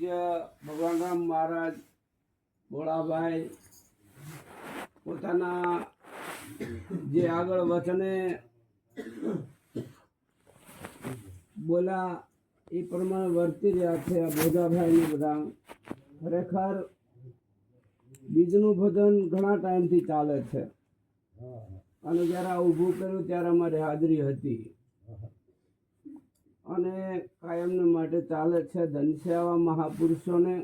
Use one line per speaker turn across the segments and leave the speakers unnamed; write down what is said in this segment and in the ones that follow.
પૂજ્ય ભગવાનરામ મહારાજ ભોળાભાઈ પોતાના જે આગળ વચને બોલ્યા એ પ્રમાણે વર્તી રહ્યા છે. આ ભોજાભાઈ ને બધા ખરેખર બીજનું ભજન ઘણા ટાઈમથી ચાલે છે અને જ્યારે આ ઊભું કર્યું ત્યારે અમારી હાજરી હતી અને કાયમને માટે ચાલે છે. ધન્ય છે આવા મહાપુરુષોને.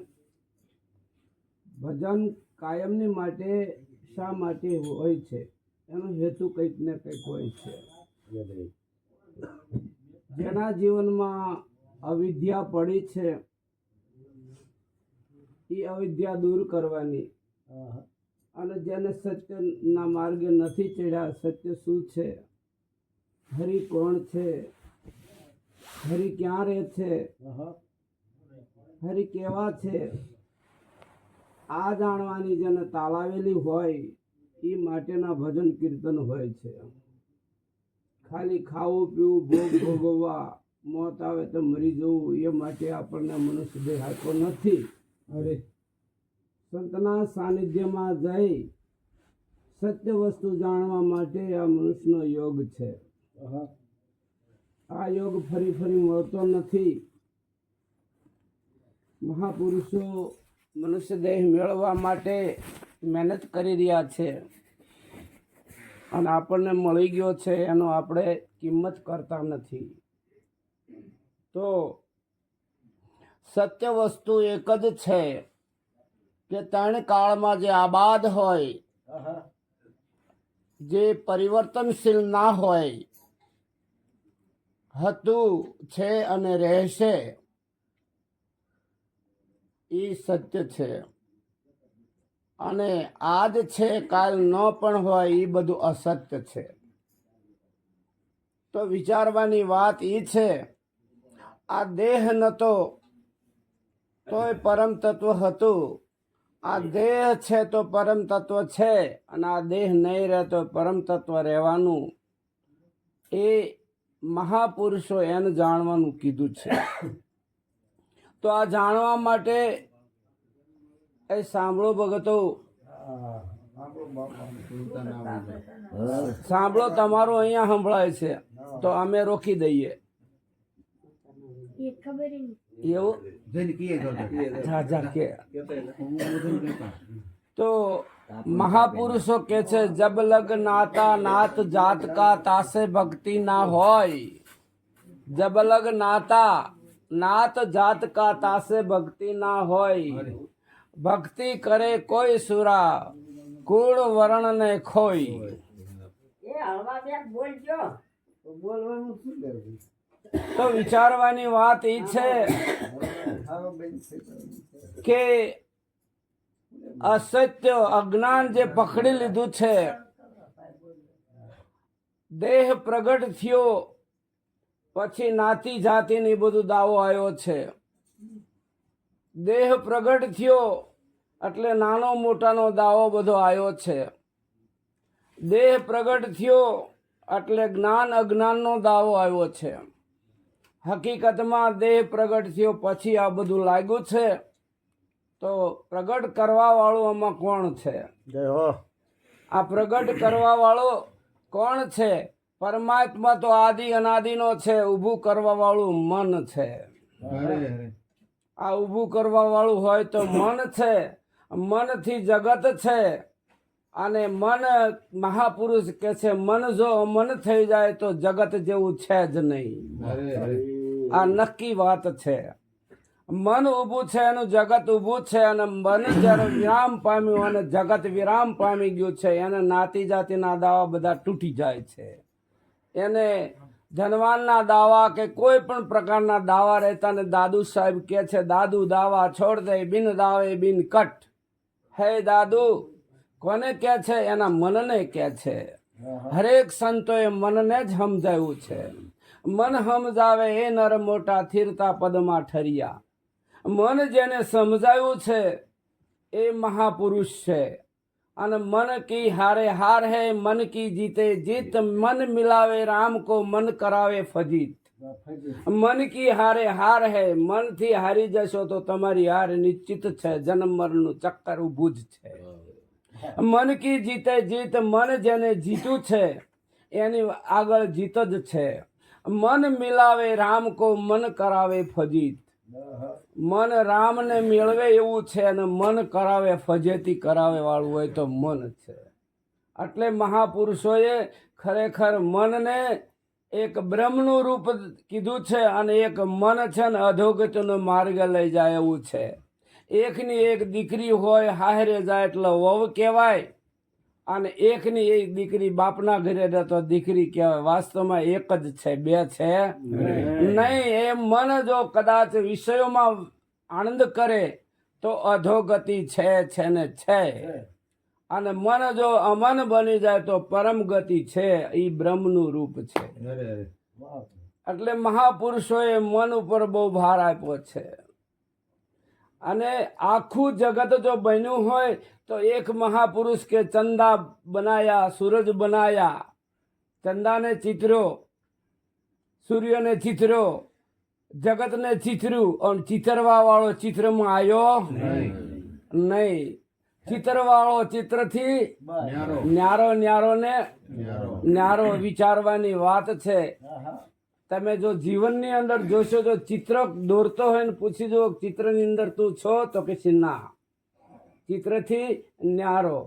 ભજન કાયમની માટે શા માટે હોય છે એનો હેતુ કંઈક ને કંઈક હોય છે. જેના જીવનમાં અવિદ્યા પડી છે એ અવિદ્યા દૂર કરવાની, અને જેને સત્યના માર્ગે નથી ચડ્યા, સત્ય શું છે, હરિ કોણ છે, હરિ ક્યાં રહે છે, હરિ કેવા છે, આ જાણવાની જેને તાલાવેલી હોય એ માટેના ભજન કીર્તન હોય છે. ખાલી ખાવું પીવું ભોગ ભોગવવા, મોત આવે તો મરી જવું એ માટે આપણને મનુષ્ય દેહ આપ્યો નથી. અરે સંતના સાનિધ્યમાં જઈ સત્ય વસ્તુ જાણવા માટે આ મનુષ્યનો યોગ છે. આ યોગ ફરી ફરી મળતો નથી. મહાપુરુષો મનુષ્ય દેહ મેળવવા માટે મહેનત કરી રહ્યા છે અને આપણને મળી ગયો છે એનો આપણે કિંમત કરતા નથી. તો સત્ય વસ્તુ એક જ છે કે ત્રણ કાળમાં જે આબાદ હોય, જે પરિવર્તનશીલ ના હોય, હતું, છે અને રહેશે, એ સત્ય છે. અને આજ છે કાલ ન પણ હોય એ બધું અસત્ય છે. તો વિચારવાની વાત એ છે, આ દેહ નતો તોય પરમ તત્વ હતું, આ દેહ છે તો પરમ તત્વ છે, અને આ દેહ નહીં રહે તો પરમ તત્વ રહેવાનું. એ મહાપુરુષો એને જાણવાનું કીધું છે. તો આ જાણવા માટે એ સાંભળો ભગતો, સાંભળો, તમારું અહીંયા સંભળાય છે તો અમે રોકી દઈએ એવું. તો મહાપુરુષો કે છે, જબ લગ નાતા નાત જાત કા તાસે ભક્તિ ના હોય. જબ લગ નાતા નાત જાત કા તાસે ભક્તિ ના હોય. ભક્તિ કરે કોઈ સુરા કુળ વર્ણ ને ખોઈ. તો વિચારવાની વાત એ છે કે અસત્ય અજ્ઞાન જે પકડી લીધું છે, દેહ પ્રગટ થયો પછી નાતી જાતિની બધું દાવો આવ્યો છે. દેહ પ્રગટ થયો એટલે નાનો મોટાનો દાવો બધો આવ્યો છે. દેહ પ્રગટ થયો એટલે જ્ઞાન અજ્ઞાનનો દાવો આવ્યો છે. હકીકતમાં દેહ પ્રગટ થયો પછી આ બધું લાગ્યું છે. તો પ્રગટ કરવા વાળું આમાં કોણ છે? આ પ્રગટ કરવા વાળો કોણ છે? પરમાત્મા તો આદિ અનાદિનો છે. ઊભું કરવા વાળું મન છે. આ ઊભું કરવા વાળું હોય તો મન છે. મનથી જગત છે. અને મન, મહાપુરુષ કે છે, મન જો અમન થઈ જાય તો જગત જેવું છે જ નહીં. આ નક્કી વાત છે. મન ઊભું છે એનું જગત ઊભું છે, અને મન જ્યારે વિરામ પામ્યું અને જગત વિરામ પામી ગયું છે, એને નાતી જાતિના દાવા બધા તૂટી જાય છે. એને ધનવાનના દાવા કે કોઈ પણ પ્રકારના દાવા રહેતા ને દાદુ સાહેબ કે છે, દાદુ દાવા છોડ દે, બિન દાવે બિન કટ. હે દાદુ કોને કે છે? એના મનને કે છે. હરેક સંતોએ મનને જ સમજાવ્યું છે. મન સમજાવે એ નર મોટા, થીરતા પદમાં ઠરિયા. મન જેને સમજાવ્યું છે એ મહાપુરુષ છે. અને મન કી હારે હાર હૈ, મન કી જીતે જીત. મન મિલાવે રામ કો, મન કરાવે ફજીત. મન કી હારે હાર હે, મનથી હારી જશો તો તમારી હાર નિશ્ચિત છે, જન્મ મરણનું ચક્કર ઊભું જ છે. મન કી જીતે જીત, મન જેને જીતું છે એની આગળ જીત જ છે. મન મિલાવે રામ કો મન કરાવે ફજીત, મન રામને મેળવે એવું છે અને મન કરાવે ફજેતી કરાવે વાળું હોય તો મન છે. એટલે મહાપુરુષોએ ખરેખર મનને એક બ્રહ્મનું રૂપ કીધું છે અને એક મન છે ને અધોગતિનો માર્ગ લઈ જાય એવું છે. એકની એક દીકરી હોય હારે જાય એટલે વહુ કહેવાય, અને એકની એક દીકરી બાપના ઘરે રહે તો દીકરી કહેવાય. વાસ્તવમાં એક જ છે, બે છે નહીં. એ મન જો કદાચ વિષયોમાં આનંદ કરે તો અધોગતિ છે ને છે, અને મન જો અમન બની જાય તો પરમ ગતિ છે. એ બ્રહ્મનું રૂપ છે. એટલે મહાપુરુષોએ મન ઉપર બહુ ભાર આપ્યો છે. અને આખું જગત જો બન્યું હોય તો એક મહાપુરુષ કે ચંદા બનાયા, સૂરજ બનાયા, ચંદાને ચિતર્યો, સૂર્યને ચિતર્યો, જગતને ચિતર્યું, અને ચિતરવા વાળો ચિત્રમાં આવ્યો નહીં. ચિત્રવાળો ચિત્રથી ન્યારો, ન્યારો ને ન્યારો વિચારવાની વાત છે. તમે જો જીવનની અંદર જોશો તો ચિત્ર દોરતો હોય ને પૂછી જો ચિત્રની અંદર તું છો તો કે ના, ચિત્રથી ન્યારો.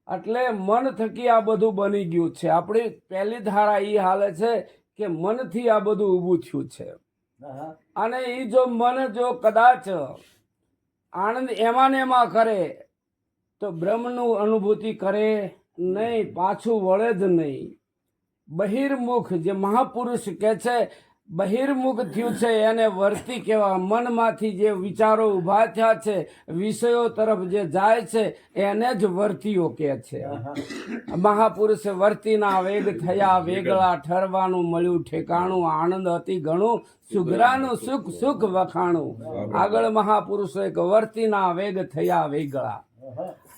એટલે મન થકી આ બધું બની ગયું છે. આપણી પહેલી ધારા એ હાલે છે કે મનથી આ બધું ઊભું થયું છે. અને એ જો મન જો કદાચ આનંદ એમાં ને એમાં કરે તો બ્રહ્મનું અનુભૂતિ કરે નહીં, પાછું વળે જ નહીં. બહિર્મુખ જે મહાપુરુષ કે છે બહિર્મુખ થયું છે એને વર્તી કહેવા. મનમાંથી જે વિચારો ઊભા થયા છે, વિષયો તરફ જે જાય છે એને જ વર્તીઓ કહે છે. મહાપુરુષે વર્તીના વેગ થયા વેગળા, ઠરવાનું મળ્યું ઠેકાણું, આનંદ અતિ ઘણું, સુઘરાનું સુખ સુખ વખાણું. આગળ મહાપુરુષો એક વર્તીના વેગ થયા વેગળા.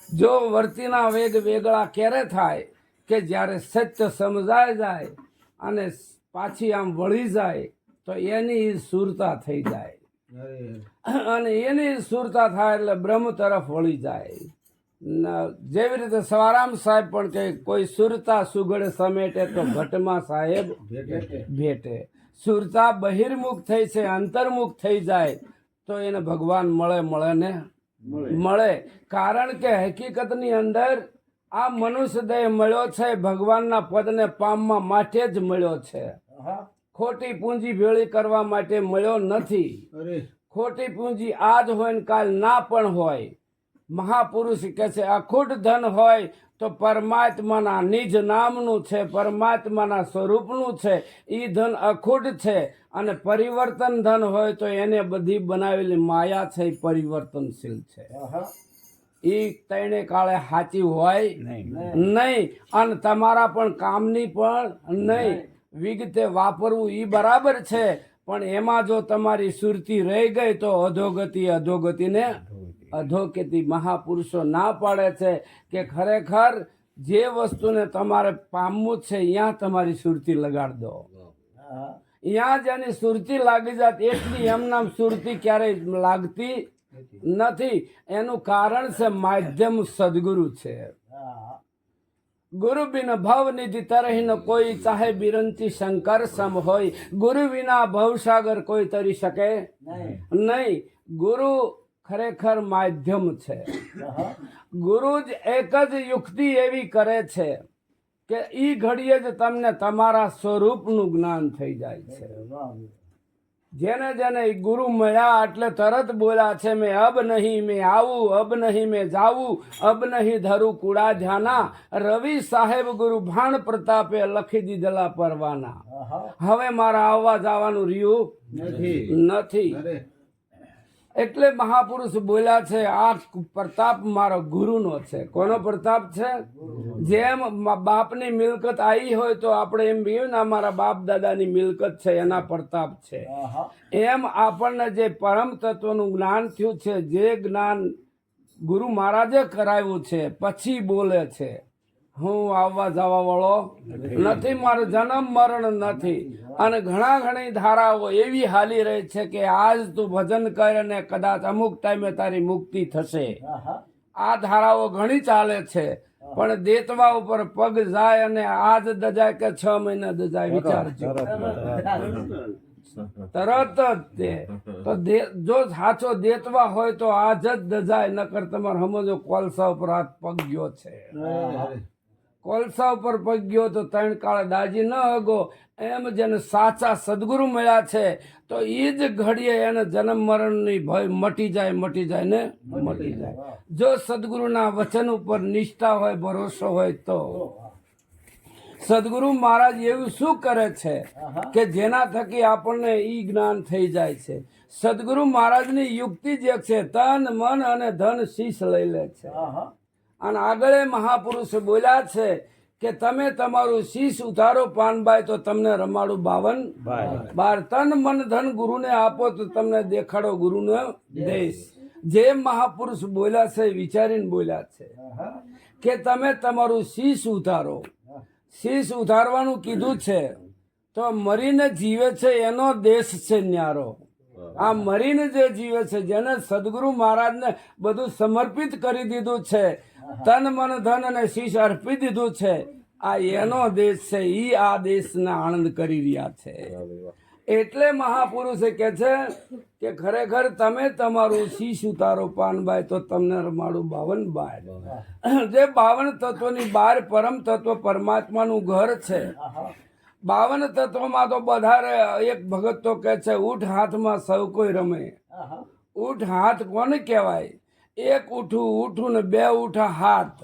જો વર્તીના વેગ વેગળા ક્યારે થાય કે જ્યારે સત્ય સમજાય જાય અને પાછી આમ વળી જાય તો એની સુરતા થઈ જાય, અને એની સુરતા થાય એટલે બ્રહ્મ તરફ વળી જાય. જેવી રીતે સવારામ સાહેબ પણ કહે કોઈ સુરતા સુગડ સમેટે તો ઘટમાં સાહેબ ભેટે. સુરતા બહિર્મુખ થઈ છે, અંતર્મુખ થઈ જાય તો એને ભગવાન મળે ને મળે. કારણ કે હકીકતની અંદર આ મનુષ્ય દેહ મળ્યો છે ભગવાનના પદને પામવા માટે જ મળ્યો છે. ખોટી પૂંજી ભેળી કરવા માટે મળ્યો નથી. ખોટી પૂંજી આજ હોય ને કાલ ના પણ હોય. મહાપુરુષ કે છે અખૂટ ધન હોય તો પરમાત્માના નિજ નામનું છે, પરમાત્માના સ્વરૂપનું છે. એ ધન અખૂટ છે. અને પરિવર્તન ધન હોય તો એને બધી બનાવેલી માયા છે, પરિવર્તનશીલ છે. એ તણે કાળે સાચી હોય નહીં, અને તમારા પણ કામની પણ નહીં. વિગતે વાપરવું એ બરાબર છે, પણ એમાં જો તમારી સુરતી રહી ગઈ તો અધોગતિને અધોગતિ. મહાપુરુષો ના પાડે છે કે ખરેખર જે વસ્તુને તમારે પામવું છે ત્યાં તમારી સુરતી લગાડ દો. ત્યાં જેની સુરતી લાગી જાત એટલી એમનામ સુરતી ક્યારેય લાગતી નથી. એનું કારણ છે માધ્યમ સદગુરુ છે. ગુરુ બિન ભવ નિધિ તરહી ન કોઈ, ચાહે બિરંતી શંકર સમ હોય. ગુરુ વિના ભવસાગર કોઈ તરી શકે નહીં. ગુરુ ખરેખર માધ્યમ છે. ગુરુ જ એક જ યુક્તિ એવી કરે છે કે ઈ ઘડીએ જ તમને તમારા સ્વરૂપનું જ્ઞાન થઈ જાય છે. જેને જેને ગુરુ મળ્યા એટલે તરત બોલ્યા છે મેં અબ નહીં મેં આવું, અબ નહીં મેં જાવું, અબ નહીં ધરું કુડા ધ્યાના. રવિ સાહેબ ગુરુ ભાણ પ્રતાપે લખી દીધેલા પરવાના. હવે મારા આવવા જવાનું રહ્યું નથી. એટલે મહાપુરુષ બોલ્યા છે આ પ્રતાપ મારો ગુરુનો છે. કોનો પ્રતાપ છે? જેમ બાપની મિલકત આવી હોય તો આપણે એમ કહ્યું ને અમારા બાપ દાદાની મિલકત છે એના પ્રતાપ છે. એમ આપણને જે પરમ તત્વનું જ્ઞાન થયું છે, જે જ્ઞાન ગુરુ મહારાજે કરાવ્યું છે પછી બોલે છે. હું આવવા જવા વાળો નથી, મારો જન્મ મરણ નથી. અને ઘણી ધારાઓ એવી હાલી રહી છે કે આજ તું ભજન કર અને કદાચ અમુક ટાઈમે તારી મુક્તિ થશે. આ ધારાઓ ઘણી ચાલે છે, પણ દેતવા ઉપર પગ જાય અને આજ દજાય કે 6 મહિના દજાય, વિચારજો. તરત જ તે તો જો સાચો દેતવા હોય તો આજ જ દજાય, નકર તમારે સમજો કોલસા ઉપર હાથ પગ ગયો છે. કોલસા ઉપર પગ ગયો તો 3 કાળે દાજી ન હગો. એમ જેને સાચા સદગુરુ મળ્યા છે તો એ જ ઘડીએ એને જન્મ મરણની ભય મટી જાય ને મટી જાય. જો સદગુરુના વચન ઉપર નિષ્ઠા હોય, ભરોસો હોય તો. સદગુરુ મહારાજ એવું શું કરે છે કે જેના થકી આપણને ઈ જ્ઞાન થઈ જાય છે. સદગુરુ મહારાજની યુક્તિ જે છે, તન મન અને ધન શીશ લઈ લે છે. અને આગળ મહાપુરુષ બોલ્યા છે કે તમે તમારું શીશ ઉતારો પાનબાઈ તો તમને રમાડું 52 તન મન ધન ગુરુને આપો તો તમને દેખાડો ગુરુનો દેશ. જે મહાપુરુષ બોલ્યા છે વિચારીને બોલ્યા છે કે તમે તમારું શીશ ઉતારો. શીશ ઉતારવાનું કીધું છે તો મરીને જીવે છે એનો દેશ છે ન્યારો. આ મરીને જે જીવે છે, જેને સદગુરુ મહારાજને બધું સમર્પિત કરી દીધું છે, તન મન ધન અને શીશ અર્પી દીધું છે, આ એનો દેશ છે. ઈ આ દેશના આનંદ કરી રહ્યા છે. એટલે મહાપુરુષે કે છે કે ખરેખર તમે તમારું શીશ ઉતારો પાનબાઈ તો તમને રમાડું 52 જે 52 તત્વની બહાર પરમ તત્વ પરમાત્માનું ઘર છે. 52 તત્વમાં તો બધા એક ભગત તો કે છે ઊઠ હાથમાં સૌ કોઈ રમે. ઊઠ હાથ કોને કહેવાય? એક ઉઠું ને 2 ઉઠા હાથ.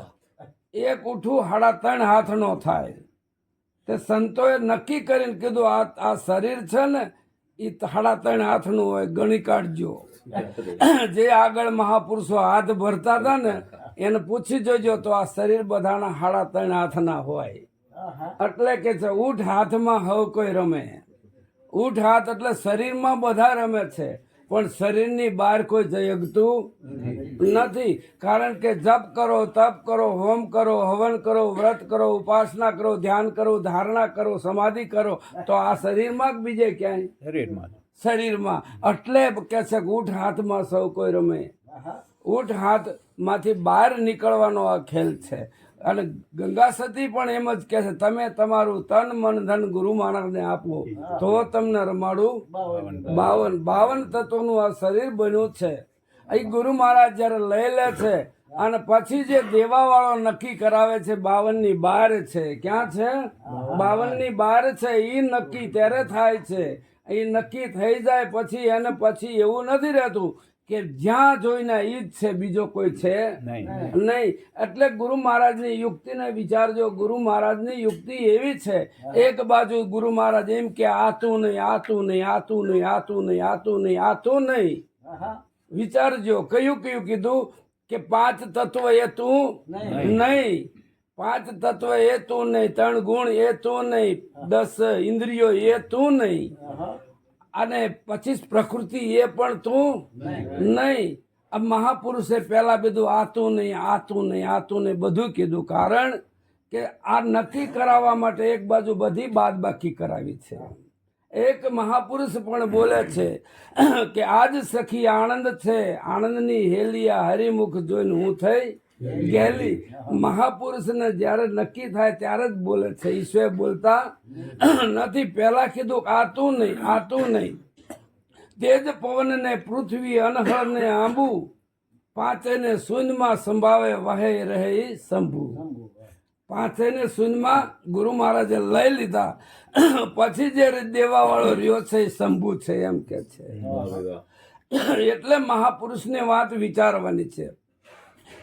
એક ઉઠું 3.5 હાથનો થાય. તે સંતોએ નક્કી કરીને કીધું આ શરીર છે ને એ 3.5 હાથનું હોય, ગણી કાઢજો. જે આગળ મહાપુરુષો હાથ ભરતા હતા ને એને પૂછી જોજો તો આ શરીર બધાના 3.5 હાથના હોય. એટલે કે છે ઊઠ હાથમાં હવ કોઈ રમે. ઊઠ હાથ એટલે શરીરમાં બધા રમે છે, પણ શરીરની બહાર કોઈ જયગતું નથી. કારણ કે જપ કરો, તપ કરો, હોમ કરો, હવન કરો, વ્રત કરો, ઉપાસના કરો, ધ્યાન કરો, ધારણા કરો, સમાધિ કરો, તો આ શરીરમાં જ બીજે ક્યાંય શરીરમાં. એટલે કે છે ઊઠ હાથમાં સૌ કોઈ રમે. ઊઠ હાથમાંથી બહાર નીકળવાનો આ ખેલ છે. અને ગંગા સતી પણ એમ જ કહે છે તમે તમારું તન મન ધન ગુરુ મહારાજને આપો તો તમને રમાડું 52 તત્વનું આ શરીર બન્યું છે. અહીં ગુરુ મહારાજ જયારે લઈ લે છે અને પછી જે દેવા વાળો નક્કી કરાવે છે 52ની બહાર છે. ક્યાં છે? 52ની બહાર છે. એ નક્કી ત્યારે થાય છે. એ નક્કી થઈ જાય પછી એને પછી એવું નથી રહેતું કે જ્યાં જોઈને ઈ જ છે, બીજો કોઈ છે નહીં. એટલે ગુરુ મહારાજની યુક્તિને વિચારજો. ગુરુ મહારાજની યુક્તિ એવી છે, એક બાજુ ગુરુ મહારાજ એમ કે આતું નહીં, આતું નહીં, આતું નહીં, આતું નહીં, આતું નહીં, આતું નહીં. વિચારજો કયું કીધું કે 5 તત્વ એ તું નહીં. 5 તત્વ એ તું નહીં, 3 ગુણ એ તું નહીં, 10 ઇન્દ્રિયો એ તું નહીં, અને 25 પ્રકૃતિ એ પણ તું નહીં. આ મહાપુરુષે પેલા બધું આતું નહીં, આતું નહીં, આતું નહીં બધું કીધું. કારણ કે આ નક્કી કરાવવા માટે એક બાજુ બધી બાદબાકી કરાવી છે. એક મહાપુરુષ પણ બોલે છે કે આજ સખી આનંદ છે, આનંદની હેલિયા હરિમુખ જોઈને હું થઈ ગયેલી. મહાપુરુષને જ્યારે નક્કી થાય ત્યારે જ બોલે છે, ઈશ્વર બોલતા નથી. પેલા કીધું આતું નહીં, આતું નહીં. તેજ પવન ને પૃથ્વી અનહર ને આંબુ, 5 શૂન્યમાં સંભાવે વહે રહે શંભુ. 5 શૂન્યમાં ગુરુ મહારાજે લઈ લીધા. પછી જે દેવા વાળો રહ્યો છે એ શંભુ છે એમ કે છે. એટલે મહાપુરુષની વાત વિચારવાની છે.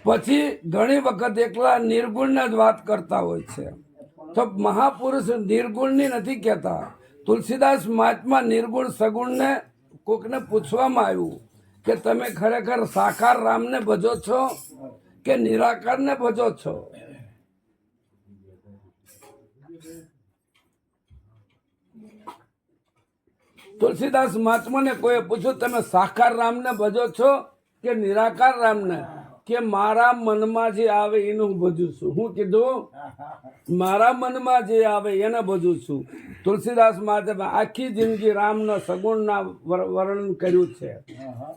પછી ઘણી વખત એકલા નિર્ગુણના જ વાત કરતા હોય છે. તો મહાપુરુષ નિર્ગુણની નથી કહેતા. તુલસીદાસ મહાત્મા નિર્ગુણ સગુણને કોકને પૂછવામાં આવ્યું કે તમે ખરેખર સાકાર રામને ભજો છો કે નિરાકારને ભજો છો? તુલસીદાસ મહાત્માને કોઈ પૂછ્યું તમે સાકાર રામને ભજો છો કે નિરાકાર રામને? કે મારા મનમાં જે આવે એનું ભજું છું. હું કીધું? મારા મનમાં જે આવે એને ભજું છું. તુલસીદાસ મહારાજે આખી જિંદગી રામના સગુણના વર્ણન કર્યું છે,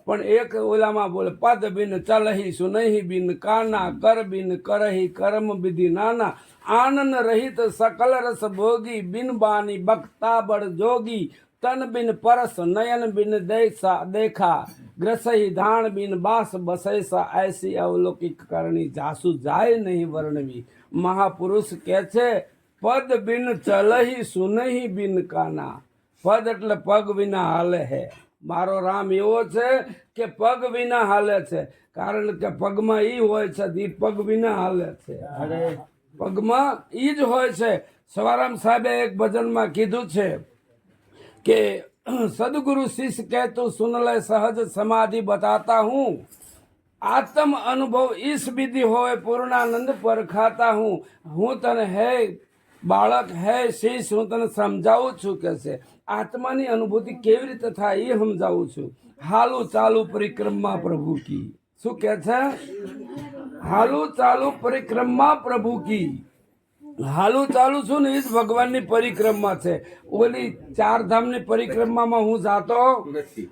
પણ એક ઓલામાં બોલે પદ બિન ચલહી સુનહી બિન કાના, કર બિન કરહી કર્મ વિધિ નાના, આનંદ રહિત સકલ રસ ભોગી, બિન બાની બખતા બળ જોગી, તન બિન પરસ નયન બિન દેખા, ગ્રસહી ધાણ બિન બાસ બસૈસા, ऐसी અવલૌકિક કરણી જાસુ જાય નહીં વર્ણવી. મહાપુરુષ કે છે પદ બિન ચલહી સુનહી બિન કાના. પદ એટલે પગ વિના હાલે હે. મારો રામ એવો છે કે પગ વિના હાલે છે, કારણ કે પગમાં ઈ હોય છે, ઈ પગ વિના હાલે છે, પગમાં ઈ જ હોય છે. સવારામ સાહેબે એક ભજનમાં કીધું છે કે સદગुरु शिष्य कह तो सुन ले सहज समाधि बताता हूँ, आत्म अनुभव इस विधि होए पूर्णानंद पर खाता हूँ. હું તને હે બાળક હે શિષ્ય હું તને સમજાવું છું કે છે આત્માની અનુભૂતિ કેવી રીતે થાય એ સમજાવું છું. હાલું ચાલુ પરિક્રમા પ્રભુ કી. શું કે છે? હાલું ચાલુ પરિક્રમા પ્રભુ કી. હાલું ચાલુ છું ને એ જ ભગવાનની પરિક્રમા છે. ઓલી ચાર ધામની પરિક્રમામાં હું જાતો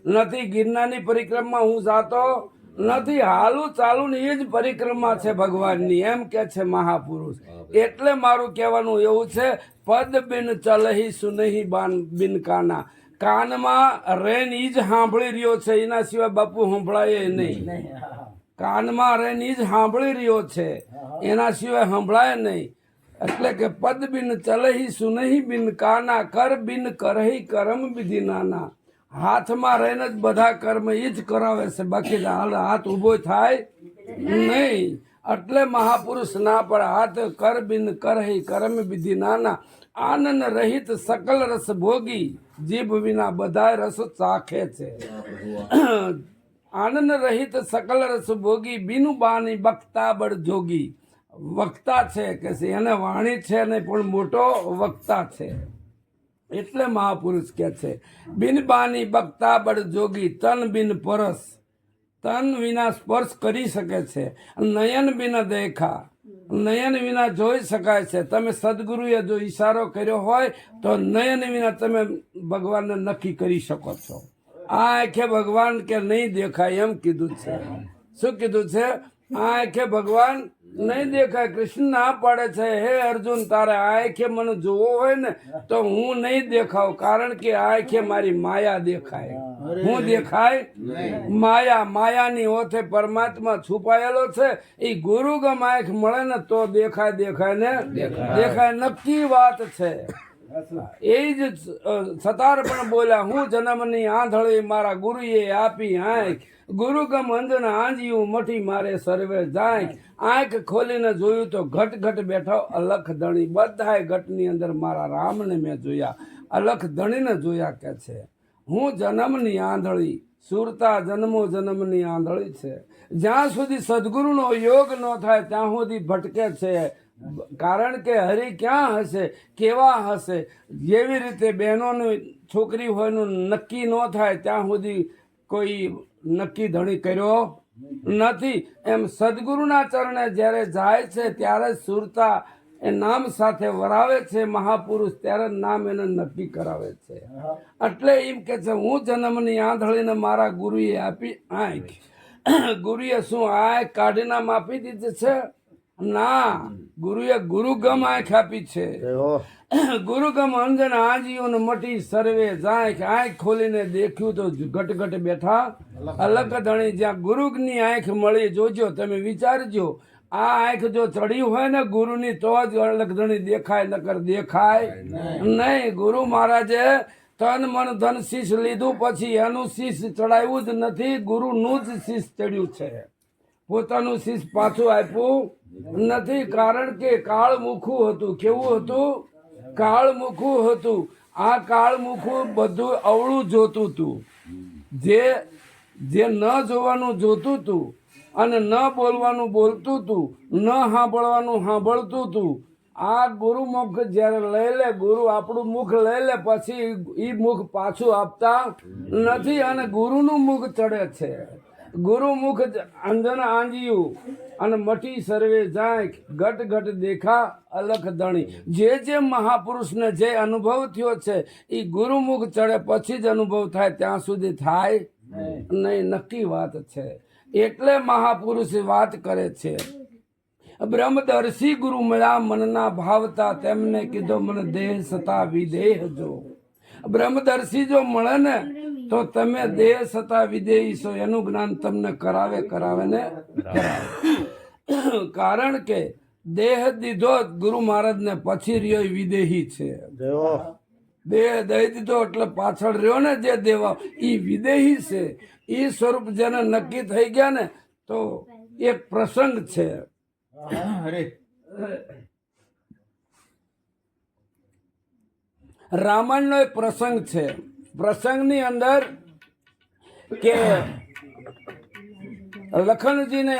નથી, ગિરનારની પરિક્રમામાં હું જાતો નથી. હાલું ચાલુ ને એ જ પરિક્રમા છે ભગવાનની, એમ કે છે મહાપુરુષ. એટલે મારું કહેવાનું એવું છે પદ બિન ચલહી સુનહી બિન કાના. કાનમાં રેન ઈ જ સાંભળી રહ્યો છે, એના સિવાય બાપુ સંભળાય નહીં. કાનમાં રેન ઈ જ સાંભળી રહ્યો છે, એના સિવાય સંભળાય નહીં. એટલે કે પદ બિન ચલહી સુનહી બિન કાના, કર બિન કરહી કર્મ વિધિ નાના. હાથમાં રહીને જ બધા કર્મ એ જ કરાવે છે, બાકી હાથ ઉભો થાય નહીં. એટલે મહાપુરુષ ના પડે હાથ કર બિન કરહી કર્મ વિધિ નાના, આનંદ રહિત સકલ રસ ભોગી, જીભ વિના બધા રસ ચાખે છે. આનંદ રહિત સકલ રસ ભોગી, બિનુ બાની બખતા બળ જોગી. વક્તા છે કે છે, એને વાણી છે નહીં પણ મોટો વક્તા છે. એટલે મહાપુરુષ કે છે બિન બાની બખતા બળ જોગી, તન બિન પરસ, તન વિના સ્પર્શ કરી શકે છે, નયન બિન દેખા, નયન વિના જોઈ શકાય છે. તમે સદગુરુએ જો ઈશારો કર્યો હોય તો નયન વિના તમે ભગવાનને નક્કી કરી શકો છો. આ આંખે ભગવાન કે નહીં દેખાય એમ કીધું છે. શું કીધું છે? આ આંખે ભગવાન નહીં દેખાય. કૃષ્ણ ના પાડે છે હે અર્જુન તારે આ આંખે મને જોવો હોય ને તો હું નહીં દેખાવ, કારણ કે આ આંખે મારી માયા દેખાય. હું દેખાય? માયા. માયાની ઓથે પરમાત્મા છુપાયેલો છે. એ ગુરુગમ આંખ મળે ને તો દેખાય. દેખાય ને દેખાય, નક્કી વાત છે. એ જ સતાર પણ બોલ્યા હું જન્મની આંધળી મારા ગુરુએ આપી આંખ, ગુરુગમ અંજન આંજિયું મઠી મારે સર્વે જાય. આંખ ખોલીને જોયું તો ઘટ ઘટ બેઠો અલખ ધણી. બધાય ઘટની અંદર મારા રામને મેં જોયા, અલખ ધણીને જોયા કે છે. હું જન્મની આંધળી, સુરતા જન્મો જન્મની આંધળી છે. જ્યાં સુધી સદગુરુનો યોગ ન થાય ત્યાં સુધી ભટકે છે. કારણ કે હરિ ક્યાં હશે, કેવા હશે. જેવી રીતે બહેનોની છોકરી હોયનું નક્કી ન થાય ત્યાં સુધી કોઈ નક્કી ધણી કર્યો નથી. એમ સદગુરુના ચરણે જ્યારે જાય છે ત્યારે સુરતા એ નામ સાથે વરાવે છે મહાપુરુષ, ત્યારે નામ એને નક્કી કરાવે છે. એટલે એમ કે છે હું જન્મની આંધળીને મારા ગુરુએ આપી આંખ. ગુરુએ શું આંખ કાઢી નામ આપી દીધી છે? ના, ગુરુએ ગુરુગમ આંખ આપી છે. ગુરુગમ અંજન આજીઓને મટી સર્વે જાય. આંખ ખોલીને દેખ્યું તો ઘટ ઘટ બેઠા અલગ ધણી. જ્યાં ગુરુની આંખ મળી, જોજો તમે વિચારજો. આ આંખ જો ચડી હોય ને ગુરુની તો જ અલગ ધણી દેખાય, નકર દેખાય નહીં. ગુરુ મહારાજે તન મન ધન શીશ લીધું પછી એનું શીશ ચડાવ્યું જ નથી, ગુરુનું જ શીશ ચડ્યું છે. પોતાનું શીશ પાછું આપ્યું નથી, કારણ કે કાળ મુખું હતું. કેવું હતું? કાળ મુખું હતું. આ કાળ મુખું બધું અવળું જોતું હતું. જે ન જોવાનું જોતું હતું અને ન બોલવાનું બોલતું હતું, ન સાંભળવાનું સાંભળતું હતું. આ ગુરુ મુખ જ્યારે લઈ લે, ગુરુ આપણું મુખ લઈ લે પછી એ મુખ પાછું આપતા નથી અને ગુરુનું મુખ ચડે છે. ગુરુમુખ અંજન આંજ્યું અને મટી સર્વે જાય ઘટ ઘટ દેખા અલખ ધણી. જે જે મહાપુરુષને જે અનુભવ થયો છે એ ગુરુમુખ ચડે પછી જ અનુભવ થાય, ત્યાં સુધી થાય નહીં. નક્કી વાત છે. એટલે મહાપુરુષ વાત કરે છે. બ્રહ્મદર્શી ગુરુ મળ્યા મનના ભાવતા, તેમને કીધો મને દેહ સતા વિદેહ જો. બ્રહ્મદર્શી જો મળે ને તો તમે દેહ સતા વિદેહી છો એનું જ્ઞાન તમને કરાવે ને કરાવે. કારણ કે દેહ દીધો ગુરુ મહારાજ ને પછી રહ્યો વિદેહી છે. દેહ દઈ દીધો એટલે પાછળ રહ્યો ને જે દેવા એ વિદેહી છે. એ સ્વરૂપ જેને નક્કી થઈ ગયા ને તો એક પ્રસંગ છે. રામાયણ નો એક પ્રસંગ છે. પ્રસંગની અંદર કે લખનજીને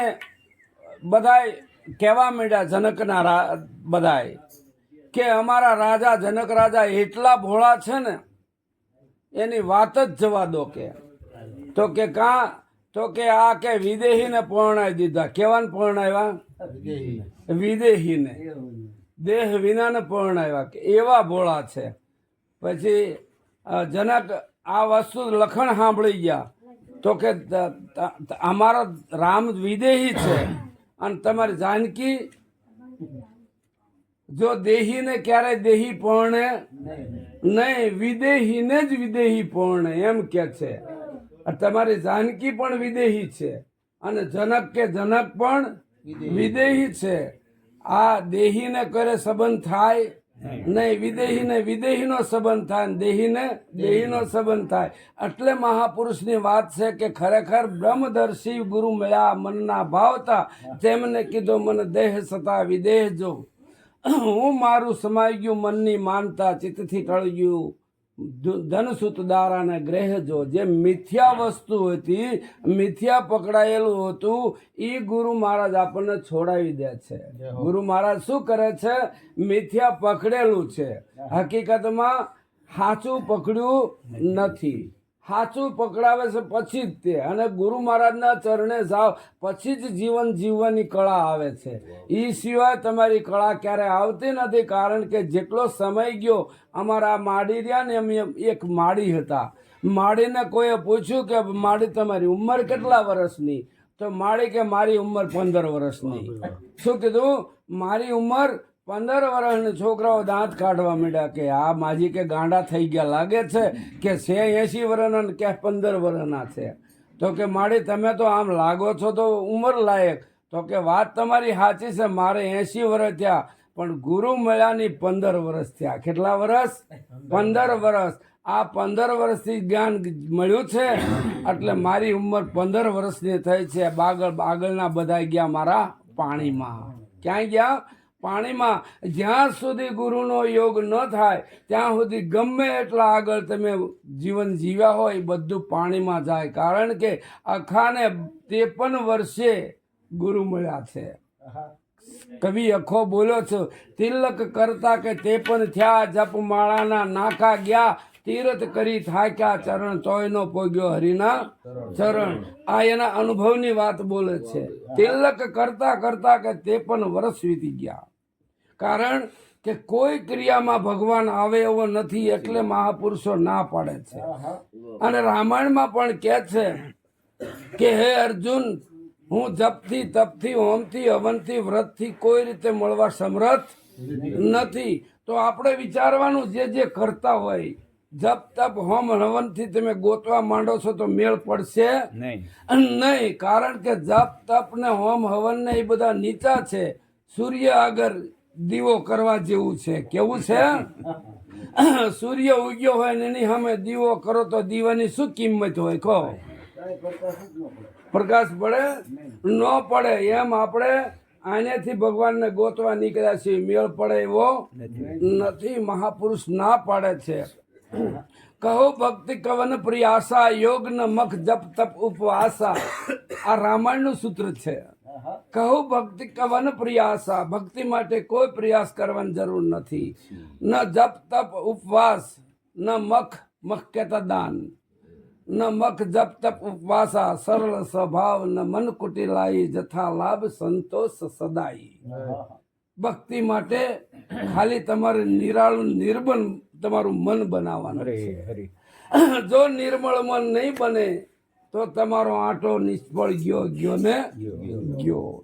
બધાય કહેવા માંડ્યા, જનકના બધાય કે અમારા રાજા જનક રાજા એટલા ભોળા છે ને એની વાત જ જવા દો. કે તો કે કાં તો કે આ કે વિદેહીને પરણાવી દીધા. કેવાને પરણાવ્યા? વિદેહીને, દેહ વિનાને પરણાવ્યા. કે એવા ભોળા છે. પછી જનક આ વસ્તુ લખણ સાંભળી ગયા તો કે અમારો રામ વિદેહી છે અને તમારી જાનકી જો દેહીને ક્યારે દેહી પરણે નહીં, વિદેહીને જ વિદેહી પરણે એમ કે છે. તમારી જાનકી પણ વિદેહી છે અને જનક કે જનક પણ વિદેહી છે. આ દેહીને કરે સંબંધ થાય નહીં, વિદેહીને વિદેહીનો સંબંધ થાય, દેહીને દેહીનો સંબંધ થાય. એટલે મહાપુરુષની વાત છે કે ખરેખર બ્રહ્મદર્શી ગુરુ મળ્યા મનના ભાવતા, તેમને કીધો મને દેહ સતા વિદેહ જો. હું મારું સમાઈ ગયું મનની માનતા, ચિત્તથી ટળી ગયું ધનસુત દારાને ગ્રહજો. જે મિથ્યા વસ્તુ હતી, મિથ્યા પકડાયેલું હતું, એ ગુરુ મહારાજ આપણને છોડાવી દે છે. ગુરુ મહારાજ શું કરે છે? મિથ્યા પકડેલું છે, હકીકતમાં સાચું પકડ્યું નથી. સાચું પકડાવે છે પછી જ તે, અને ગુરુ મહારાજના ચરણે જાઓ પછી જ જીવન જીવવાની કળા આવે છે. એ સિવાય તમારી કળા ક્યારે આવતી નથી. કારણ કે જેટલો સમય ગયો, અમારા માડી રહ્યા ને એમ એક માડી હતા. માડીને કોઈએ પૂછ્યું કે માડી તમારી ઉંમર કેટલા વર્ષની? તો માડી કે મારી ઉંમર 15 વર્ષની. શું કીધું? મારી ઉંમર 15 વર્ષની. છોકરાઓ દાંત કાઢવા માંડ્યા કે આ માજી કે ગાંડા થઈ ગયા લાગે છે કે 80 વર્ષના કે 15 વર્ષના છે. તો કે માડી તમે તો આમ લાગો છો તો ઉંમર લાયક. તો કે વાત તમારી સાચી છે, મારે 80 વર્ષ થયા પણ ગુરુ મળ્યાની 15 વર્ષ થયા. કેટલા વર્ષ? 15 વર્ષ. આ 15 વર્ષથી જ્ઞાન મળ્યું છે એટલે મારી ઉંમર 15 વર્ષની થઈ છે. આગળના બધા ગયા મારા પાણીમાં. ક્યાંય ગયા? પાણીમાં. જ્યાં સુધી ગુરુનો યોગ ન થાય ત્યાં સુધી ગમે એટલા આગળ તમે જીવન જીવ્યા હોય એ બધું પાણીમાં જાય. કારણ કે અખાને 53 વર્ષે ગુરુ મળ્યા છે. કવિ અખો બોલો છો, તિલક કરતા કે 53 થયા, જપ માળાના નાકા ગયા, તીરથ કરી થાક્યા ચરણ, તોય નો પોગ્યો હરિના ચરણ. આ એના અનુભવની વાત બોલે છે. તિલક કરતા કરતા કે 53 વર્ષ વીતી ગયા. કારણ કે કોઈ ક્રિયામાં ભગવાન આવે એવો નથી, એટલે મહાપુરુષો ના પાડે છે. અને રામાયણમાં પણ કહે છે કે હે અર્જુન, હું જપથી તપથી હોમથી હવનથી વ્રતથી કોઈ રીતે મળવા સમર્થ નથી. તો આપણે વિચારવાનું, જે કરતા હોય, જપ તપ હોમ હવનથી તમે ગોતવા માંડો છો તો મેળ પડશે નહીં. કારણ કે જપ તપ ને હોમ હવન ને એ બધા નીચા છે. સૂર્ય આગળ દીવો કરવા જેવું છે. કેવું છે? સૂર્ય ઉગ્યો હોય ને એની સામે દીવો કરો તો દીવાની શું કિંમત હોય? કહો. પ્રકાશ પડે? ન પડે. એમ આપણે આનેથી ભગવાનને ગોતવા નીકળ્યા છીએ, મેળ પડે એવો નથી. મહાપુરુષ ના પાડે છે. કહો ભક્તિ કવન પ્રિયાસા, યોગ ન મખ જપ તપ ઉપવાસા. આ રામાયણનું સૂત્ર છે. કહો ભક્તિ કવન પ્રિયાસા, ભક્તિ માટે કોઈ પ્રયાસ કરવાની જરૂર નથી. ન જપ તપ ઉપવાસ, ન મખ કહેતા દાન. ન મખ જપ તપ ઉપવાસા સરળ સ્વભાવ ન મન કુટિલાઈ જથા લાભ સંતોષ સદાઈ. ભક્તિ માટે ખાલી તમારે નિરાળું નિર્બન તમારું મન બનાવવાનું છે. જો નિર્મળ મન નહીં બને તો તમારો આંટો નિષ્ફળ ગયો ને ગયો.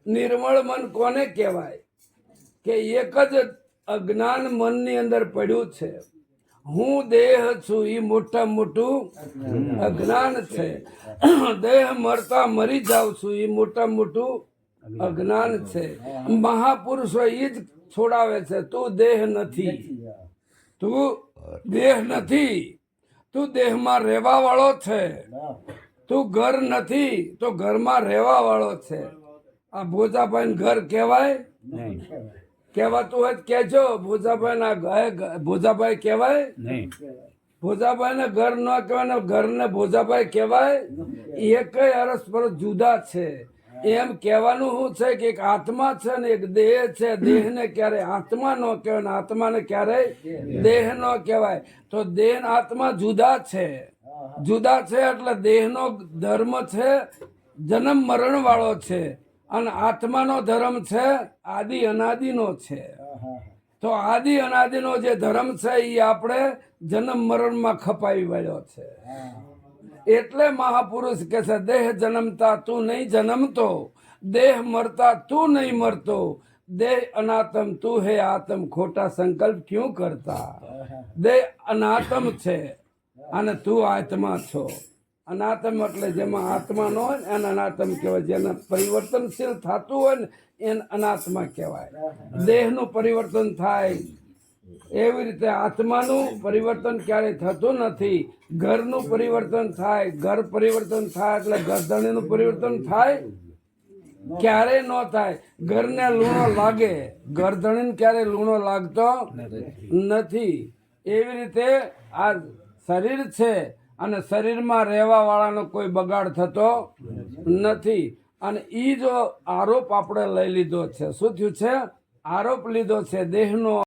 નિર્મળ મન કોને કહેવાય? કે એક જ અજ્ઞાન મનની અંદર પડ્યું છે. હું દેહ છું એ મોટું અજ્ઞાન છે. દેહ મરતા મરી જાઉં છું એ મોટું અજ્ઞાન છે. મહાપુરુષો એ જ છોડાવે છે. તું દેહ નથી, તું દેહ નથી, તું દેહમાં રહેવા વાળો છે. તું ઘર નથી, તો ઘરમાં રહેવા વાળો છે. આ ભોજાભાઈ ઘર કહેવાય? કહેવાતું હોય કેજો. ભોજાભાઈ ના ભોજાભાઈ કહેવાય? ભોજાભાઈ ને ઘર ન કહેવાય, ઘર ને ભોજાભાઈ કહેવાય? એક અરસ્પર જુદા છે. એમ કહેવાનું શું છે કે એક આત્મા છે ને એક દેહ છે. દેહ ને ક્યારે આત્મા ન કહેવાય ને આત્માને ક્યારે દેહ ન કહેવાય. તો દેહ આત્મા જુદા છે. જુદા છે એટલે દેહનો ધર્મ છે જન્મ મરણ વાળો છે, અને આત્માનો ધર્મ છે આદિ અનાદિનો છે. તો આદિ અનાદિનો જે ધર્મ છે એ આપણે જન્મ મરણમાં ખપાવી વાળ્યો છે. એટલે મહાપુરુષ કે છે દેહ જન્મતા તું નહીં જન્મતો, દેહ મરતા તું નહીં મરતો, દેહ અનાતમ તું હે આત્મ ખોટા સંકલ્પ ક્યું કરતા. દેહ અનાતમ છે અને તું આત્મા છો. અનાતમ એટલે જેમાં આત્મા ન હોય ને એને અનાતમ કહેવાય. જેને પરિવર્તનશીલ થતું હોય ને એને અનાત્મા કહેવાય. દેહનું પરિવર્તન થાય એવી રીતે આત્માનું પરિવર્તન ક્યારેય થતું નથી. ઘરનું પરિવર્તન થાય, ઘર પરિવર્તન થાય એટલે ઘરધણીનું પરિવર્તન થાય? ક્યારેય ન થાય. ઘરને લૂણો લાગે, ઘરધણીને ક્યારેય લૂણો લાગતો નથી. એવી રીતે આ શરીર છે અને શરીરમાં રહેવા વાળાનો કોઈ બગાડ થતો નથી. અને એ જો આરોપ આપણે લઈ લીધો છે, શું થયું છે? આરોપ લીધો છે દેહનો